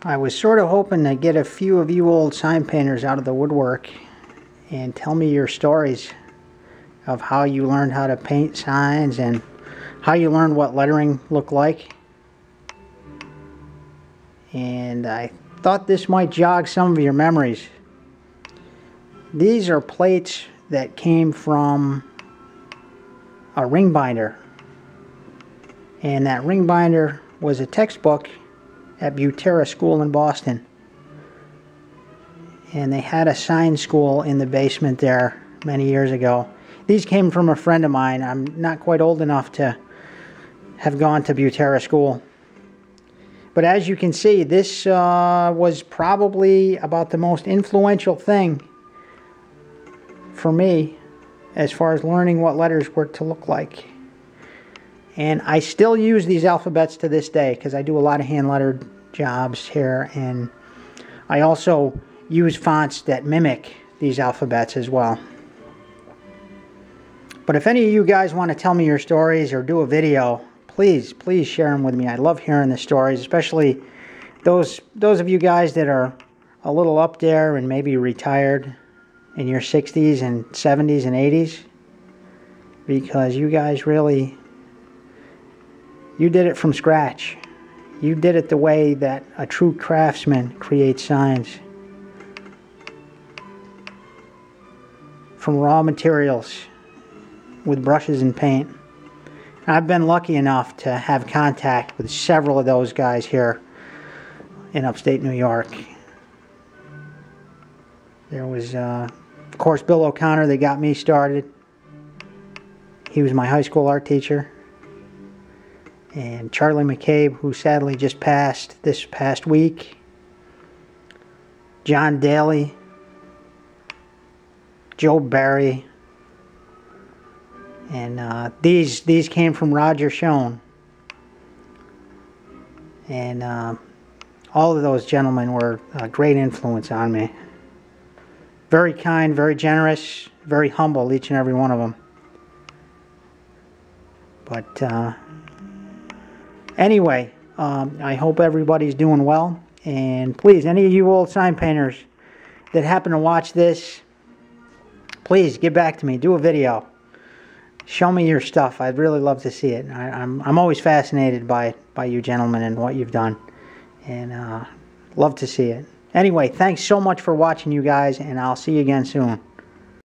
I was sort of hoping to get a few of you old sign painters out of the woodwork and tell me your stories of how you learned how to paint signs and how you learned what lettering looked like. And I thought this might jog some of your memories. These are plates that came from a ring binder. And that ring binder was a textbook at Butera School in Boston. And they had a sign school in the basement there many years ago. These came from a friend of mine. I'm not quite old enough to have gone to Butera School. But as you can see, this was probably about the most influential thing for me as far as learning what letters were to look like. And I still use these alphabets to this day because I do a lot of hand-lettered jobs here, and I also use fonts that mimic these alphabets as well. But if any of you guys want to tell me your stories or do a video, please share them with me. I love hearing the stories, especially those of you guys that are a little up there and maybe retired in your 60s and 70s and 80s, because you guys really, you did it from scratch. You did it the way that a true craftsman creates signs. From raw materials with brushes and paint. I've been lucky enough to have contact with several of those guys here in upstate New York. There was, of course, Bill O'Connor that got me started. He was my high school art teacher. And Charlie McCabe, who sadly just passed this past week. John Daly. Joe Barry. And these came from Roger Schoen. And all of those gentlemen were a great influence on me. Very kind, very generous, very humble, each and every one of them. But anyway, I hope everybody's doing well. And please, any of you old sign painters that happen to watch this, please get back to me. Do a video. Show me your stuff. I'd really love to see it. I'm always fascinated by you gentlemen and what you've done. And love to see it. Anyway, thanks so much for watching, you guys, and I'll see you again soon.